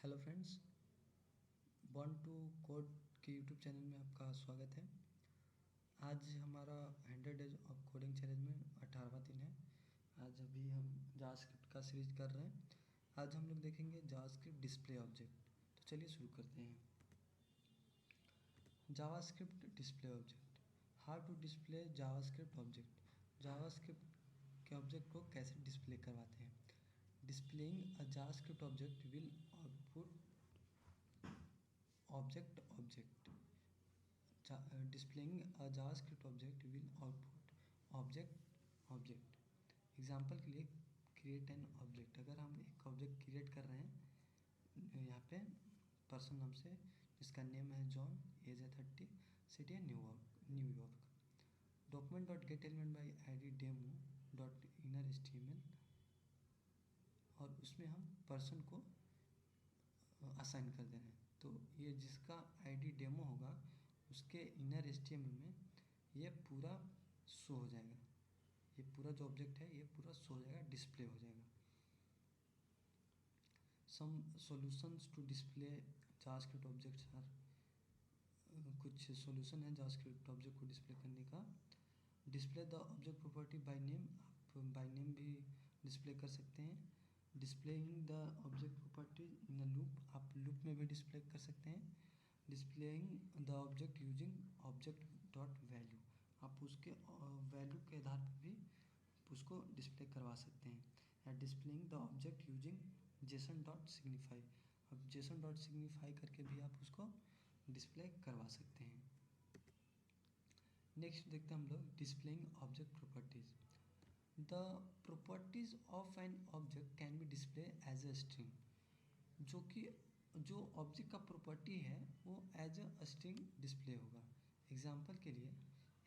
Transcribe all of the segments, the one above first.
Hello friends, born to code के YouTube channel में आपका स्वागत है। आज हमारा 100 डेज ऑफ कोडिंग चैलेंज में 18वां दिन है। आज अभी हम जावास्क्रिप्ट का सीरीज कर रहे हैं। आज हम लोग देखेंगे जावास्क्रिप्ट डिस्प्ले ऑब्जेक्ट। तो चलिए शुरू करते हैं। JavaScript display object, how to display JavaScript object. JavaScript के ऑब्जेक्ट को कैसे डिस्प्ले करवाते हैं। Displaying a JavaScript object will output object displaying a javascript object will output object example के लिए क्रिएट एन ऑब्जेक्ट। अगर हम एक ऑब्जेक्ट क्रिएट कर रहे हैं यहाँ पे पर्सन नाम से, जिसका नेम है जॉन, एज है 30, सिटी है New York. Document dot get element by I D demo dot inner HTML, और उसमें हम पर्सन को असाइन कर दे रहे हैं। तो ये जिसका आईडी डेमो होगा उसके इनर HTML में ये पूरा शो हो जाएगा। ये पूरा जो ऑब्जेक्ट है ये पूरा शो हो जाएगा, डिस्प्ले हो जाएगा। Some solutions to display JavaScript objects are, कुछ सॉल्यूशन है जावास्क्रिप्ट ऑब्जेक्ट को डिस्प्ले करने का। Display the object property by name, आप बाय नेम भी डिस्प्ले कर सकते हैं। Displaying the object property in a loop, आप लूप में भी डिस्प्ले कर सकते हैं। Displaying the object using object dot value, आप उसके वैल्यू के आधार पर भी उसको डिस्प्ले करवा सकते हैं। या displaying the object using JSON dot stringify, अब जेसन डॉट सिग्निफाई करके भी आप उसको डिस्प्ले करवा सकते हैं। नेक्स्ट देखते हैं हम लोग displaying object properties. The properties of an object can be display as a string, जो कि जो ऑब्जेक्ट का प्रॉपर्टी है वो एज अ स्ट्रिंग डिस्प्ले होगा। एग्जाम्पल के लिए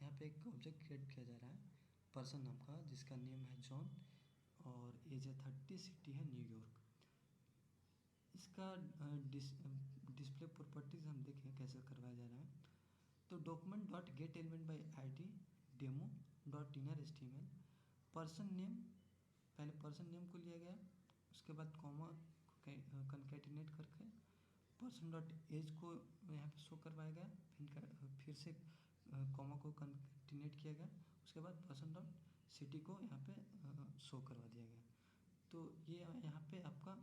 यहाँ पे एक ऑब्जेक्ट क्रिएट किया जा रहा है पर्सन नाम का, जिसका नेम है जॉन और एज है 30, सिटी है न्यूयॉर्क। इसका डिस्प्ले प्रॉपर्टीज हम देखें कैसे करवाया जा रहा है। तो document dot get element by I D demo dot inner HTML, person name, पहले पर्सन नेम को लिया गया, उसके बाद कॉमा कनकैटिनेट करके पर्सन डॉट एज को यहाँ पे शो करवाया गया, फिर से कॉमा को कनकैटिनेट किया गया, उसके बाद पर्सन डॉट सिटी को यहाँ पे शो करवा दिया गया। तो ये यहाँ पे आपका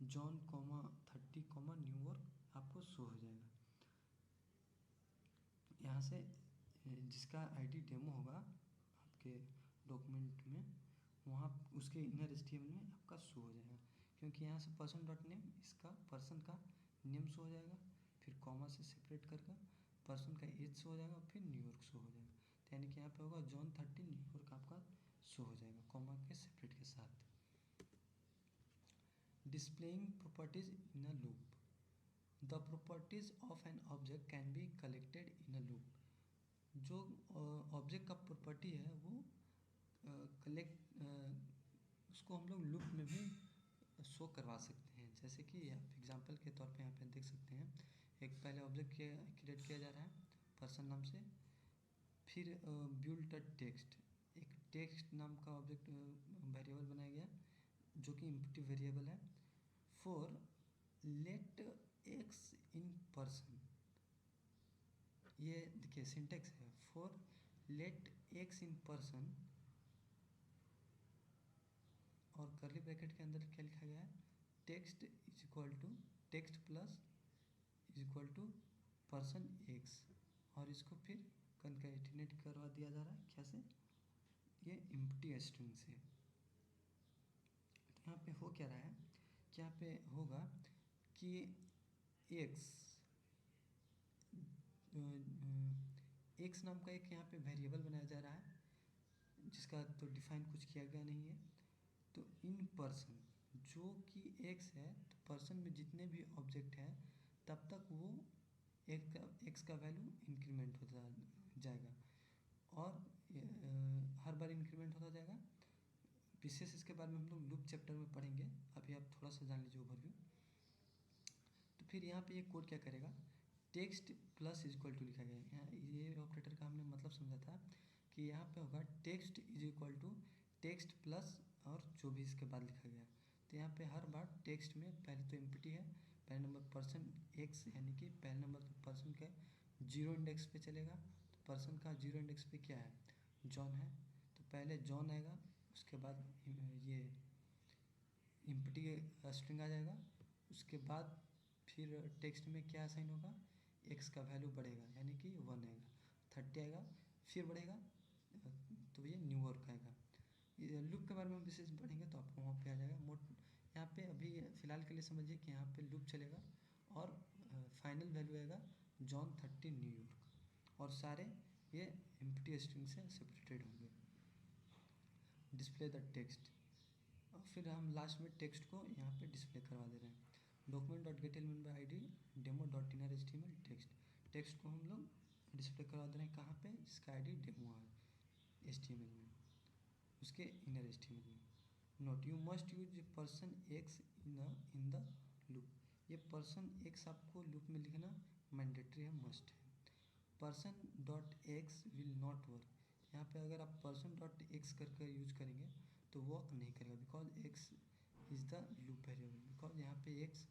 जॉन 30 न्यूयॉर्क आपको शो हो जाएगा। यहाँ से जिसका आईडी डेमो होगा आपके डॉक्यूमेंट में, वहाँ उसके इनर HTML में आपका शो हो जाएगा, क्योंकि यहाँ से पर्सन डॉट नेम, इसका पर्सन का नेम शो हो जाएगा, फिर कॉमा से सेपरेट करके पर्सन का एज शो हो जाएगा, फिर न्यूयॉर्क शो हो जाएगा। तो यानी कि यहाँ पे होगा जॉन 30 न्यूयॉर्क आपका शो हो जाएगा कॉमा के सेपरेट के साथ। Displaying properties in a loop, the properties of an object can be collected in a loop, जो ऑब्जेक्ट का प्रॉपर्टी है वो उसको हम लोग लूप में भी शो करवा सकते हैं। जैसे कि आप एग्जांपल के तौर पे यहाँ पे देख सकते हैं, एक पहले ऑब्जेक्ट क्रिएट किया जा रहा है पर्सन नाम से, फिर बिल्ट अ टेक्स्ट, एक टेक्स्ट नाम का ऑब्जेक्ट वेरिएबल बनाया गया जो कि इम्पटी वेरिएबल है। For let X in person, ये देखिए सिंटेक्स है, for let X in person, और कर्ली ब्रैकेट के अंदर क्या लिखा गया है, text is equal to text plus is equal to person X, और इसको फिर कनकैटिनेट करवा दिया जा रहा है क्या से, ये इम्पटी स्ट्रिंग से। तो यहाँ पे हो क्या रहा है कि यहाँ पे होगा कि एक्स नाम का एक यहाँ पे वेरिएबल बनाया जा रहा है, जिसका तो डिफाइन कुछ किया गया नहीं है। तो इन पर्सन जो कि एक्स है, तो पर्सन में जितने भी ऑब्जेक्ट हैं तब तक वो एक्स का वैल्यू इंक्रीमेंट होता जाएगा, और हर बार इंक्रीमेंट होता जाएगा। विशेष इसके बारे में हम लोग लूप चैप्टर में पढ़ेंगे, अभी आप थोड़ा सा जान लीजिए ओवरव्यू। तो फिर यहाँ पे ये कोड क्या करेगा, text plus is equal to लिखा गया है। यहाँ ये ऑपरेटर का हमने मतलब समझा था कि यहाँ पे होगा text is equal to text plus और जो भी इसके बाद लिखा गया। तो यहाँ पे हर बार टेक्स्ट में पहले तो एम्प्टी है, पहले एक्स यानी कि पहले नंबर तो पर्सन का जीरो इंडेक्स पे चलेगा। तो पर्सन का जीरो इंडेक्स पे क्या है, जॉन है। तो पहले जॉन आएगा, उसके बाद ये एम्प्टी स्ट्रिंग आ जाएगा। उसके बाद फिर टेक्स्ट में क्या असाइन होगा, एक्स का वैल्यू बढ़ेगा यानी कि 1 आएगा, 30 आएगा, फिर बढ़ेगा तो ये न्यू वर्क आएगा। लूप के बारे में विशेष पढ़ेंगे तो आपको वहाँ पे आ जाएगा। यहाँ पे अभी फ़िलहाल के लिए समझिए कि यहाँ पे लूप चलेगा और फाइनल वैल्यू आएगा जॉन 30 न्यूयॉर्क, और सारे ये एम्प्टी स्ट्रिंग से सेपरेटेड होंगे। डिस्प्ले द टेक्स्ट, और फिर हम लास्ट में टेक्स्ट को यहाँ पे डिस्प्ले करवा दे रहे हैं। Document dot get element by I D demo dot inner H T M L text, text को हम लोग डिस्प्ले करवा दे रहे हैं कहाँ पे, जिसका आई डी डेमो है एच टी एम एल में, उसके inner H T M L में। Note you must use person X in the loop, ये पर्सन एक्स आपको लूप में लिखना मैंडेटरी है, मस्ट है। Person dot X will not work, यहाँ पे अगर आप पर्सन डॉट एक्स करके यूज करेंगे तो वर्क नहीं करेगा, because X is the loop variable. Because यहाँ पे एक्स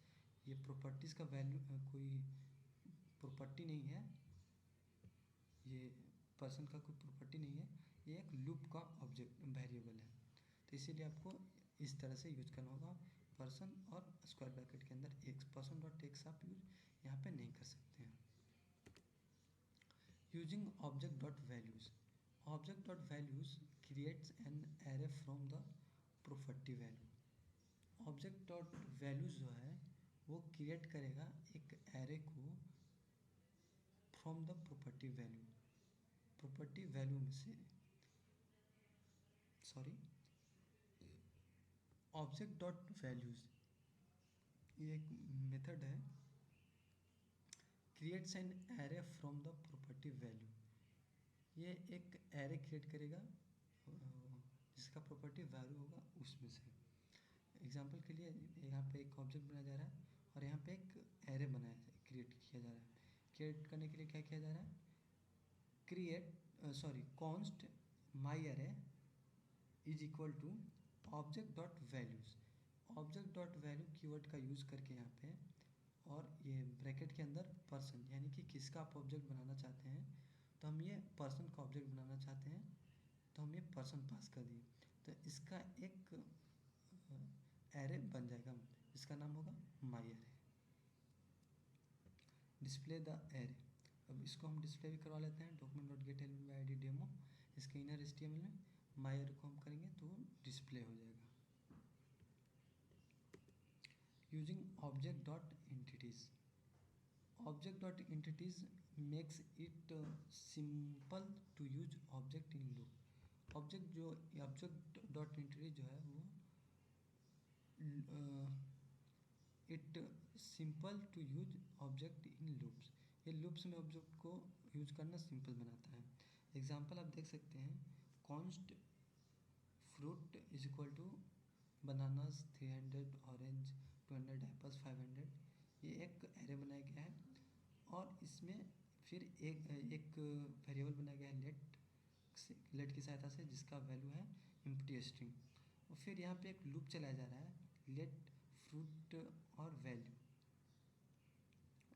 ये प्रॉपर्टीज़ का वैल्यू कोई प्रॉपर्टी नहीं है, ये पर्सन का कोई प्रॉपर्टी नहीं है, ये एक लूप का ऑब्जेक्ट वेरिएबल है। तो इसीलिए आपको इस तरह से यूज करना होगा, पर्सन और स्क्वायर ब्रैकेट के अंदर एक्स, पर्सन डॉट एक्स आप यूज यहाँ पे नहीं कर सकते हैं। Using object dot values, object dot values creates an array from the property value. Object dot values जो है वो क्रिएट करेगा एक एरे को from the property value, property value में से, सॉरी, ऑब्जेक्ट डॉट वैल्यूज़ ये एक मेथड है, creates an array from the property value, ये एक एरे क्रिएट करेगा जिसका प्रॉपर्टी वैल्यू होगा उसमें से। एग्जांपल के लिए यहाँ पे एक ऑब्जेक्ट बनाया जा रहा है और यहाँ पे एक एरे बनाया क्रिएट किया जा रहा है। क्रिएट करने के लिए क्या किया जा रहा है, const my array is equal to object dot values, object dot value keyword का यूज़ करके यहाँ पे, और ये ब्रैकेट के अंदर पर्सन यानी कि किसका आप ऑब्जेक्ट बनाना चाहते हैं, तो हम ये पर्सन का ऑब्जेक्ट बनाना चाहते हैं तो हम ये पर्सन पास कर दिए, तो इसका एक एरे बन जाएगा, इसका नाम होगा my array. Display the array, अब इसको हम डिस्प्ले भी करवा लेते हैं, document dot get element by I D demo, इसके inner H T M L में माई एरे को हम करेंगे तो डिस्प्ले हो जाएगा। Using object dot entities, object dot entities makes it simple to use object in loop. Object dot entity जो है वो it simple to use object in loops, ये लूप्स में ऑब्जेक्ट को यूज करना सिंपल बनाता है। एग्जांपल आप देख सकते हैं, const fruit is equal to bananas 300, orange 200, apples 500, ये एक एरे बनाया गया है और इसमें फिर एक वेरिएबल बनाया गया है लेट की सहायता से, जिसका वैल्यू है एम्प्टी स्ट्रिंग, और फिर यहाँ पे एक लूप चलाया जा रहा है लेट फ्रूट और value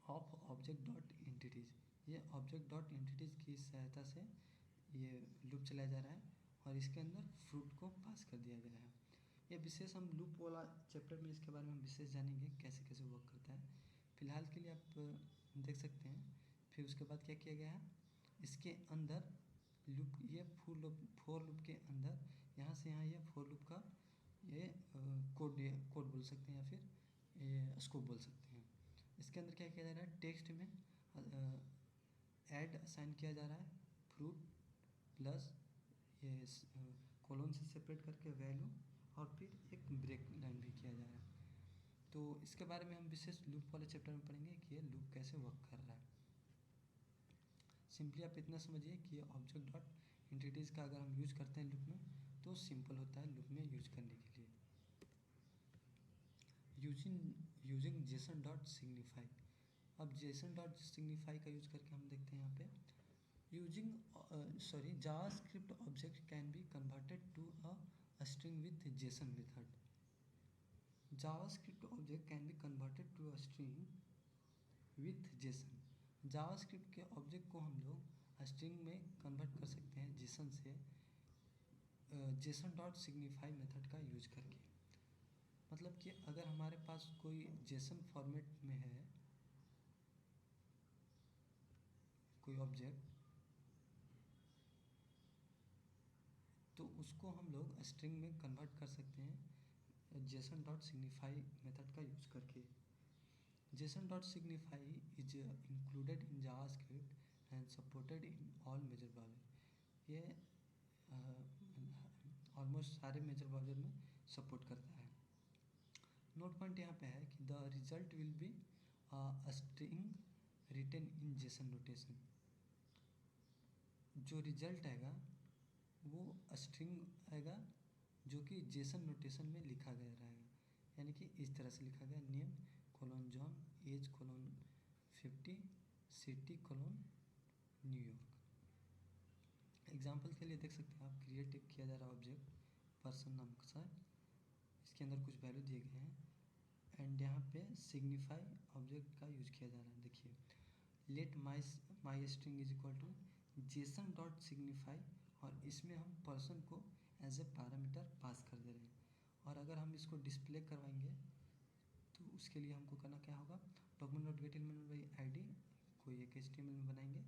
of object dot entities, ये ऑब्जेक्ट डॉट एंटिटीज़ की सहायता से ये लूप चलाया जा रहा है और इसके अंदर फ्रूट को पास कर दिया गया है। ये विशेष हम लूप वाला चैप्टर में इसके बारे में विशेष जानेंगे कैसे कैसे वर्क करता है। फिलहाल के लिए आप देख सकते हैं। फिर उसके बाद क्या किया गया है, इसके अंदर लूप, ये फोर लूप के अंदर यहाँ से यहाँ ये फोर लूप का ये कोड बोल सकते हैं या फिर ये स्कोप बोल सकते हैं। इसके अंदर क्या किया जा रहा है, टेक्स्ट में ऐड असाइन किया जा रहा है फ्रूट प्लस ये कॉलन से सेपरेट करके वैल्यू, और फिर एक ब्रेक लाइन भी किया जा रहा है। तो इसके बारे में हम विशेष लूप वाले चैप्टर में पढ़ेंगे कि ये लूप कैसे वर्क कर रहा है। सिंपली आप इतना समझिए कि ऑब्जेक्ट डॉट एंटिटीज़ का अगर हम यूज करते हैं लूप में तो सिंपल होता है लूप में यूज करने के लिए। यूजिंग जेसन डॉट सिग्निफाई, अब जेसन डॉट सिग्निफाई का यूज करके हम देखते हैं यहाँ पे, JavaScript object can be converted to a string with JSON method. JavaScript object can be converted to a string JSON. JavaScript के ऑब्जेक्ट को हम लोग स्ट्रिंग में कन्वर्ट कर सकते हैं जेसन से, जेसन डॉट सिग्निफाई मेथड का यूज करके। मतलब कि अगर हमारे पास कोई जेसन फॉर्मेट में है कोई ऑब्जेक्ट, तो उसको हम लोग स्ट्रिंग में कन्वर्ट कर सकते हैं जेसन डॉट सिग्निफाई मेथड का यूज करके। JSON dot stringify is included in JavaScript and supported in all major browser. ये ऑलमोस्ट सारे मेजर ब्राउज़र में सपोर्ट करता है। नोट पॉइंट यहाँ पे है कि the result will be a string written in JSON notation. जो रिजल्ट आएगा वो स्ट्रिंग आएगा जो कि जेसन नोटेशन में लिखा गया रहेगा, यानी कि इस तरह से लिखा गया, name colon John, age colon 50, city colon New York. Example के लिए देख सकते हैं आप, क्रिएट किया जा रहा है ऑब्जेक्ट पर्सन नाम का सा, इसके अंदर कुछ वैल्यू दिए गए हैं एंड यहाँ पे सिग्निफाई ऑब्जेक्ट का यूज किया जा रहा है। देखिए, let my string is equal to JSON dot stringify, और इसमें हम पर्सन को एज ए पैरामीटर पास कर दे रहे हैं। और अगर हम इसको डिस्प्ले करवाएंगे तो उसके लिए हमको करना क्या होगा, document dot get element by आई, कोई एक HTML में बनाएंगे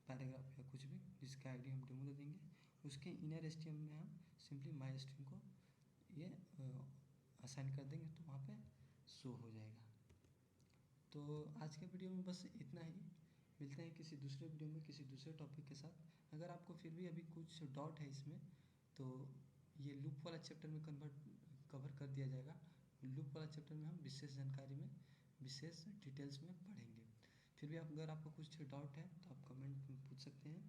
पैराग्राफ या कुछ भी जिसका ID हम डेमो दे देंगे। उसके इनर HTML में हम सिंपली माई स्ट्रिंग को ये असाइन कर देंगे तो वहाँ पे शो हो जाएगा। तो आज के वीडियो में बस इतना ही, मिलते हैं किसी दूसरे वीडियो में किसी दूसरे टॉपिक के साथ। अगर आपको फिर भी अभी कुछ डाउट है इसमें, तो ये लूप वाला चैप्टर में कवर कर दिया जाएगा। लूप वाला चैप्टर में हम विशेष जानकारी में विशेष डिटेल्स में पढ़ेंगे। फिर भी अगर आपको कुछ डाउट है तो आप कमेंट में पूछ सकते हैं।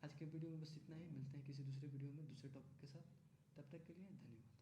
आज के वीडियो में बस इतना ही, मिलते हैं किसी दूसरे वीडियो में दूसरे टॉपिक के साथ। तब तक के लिए धन्यवाद।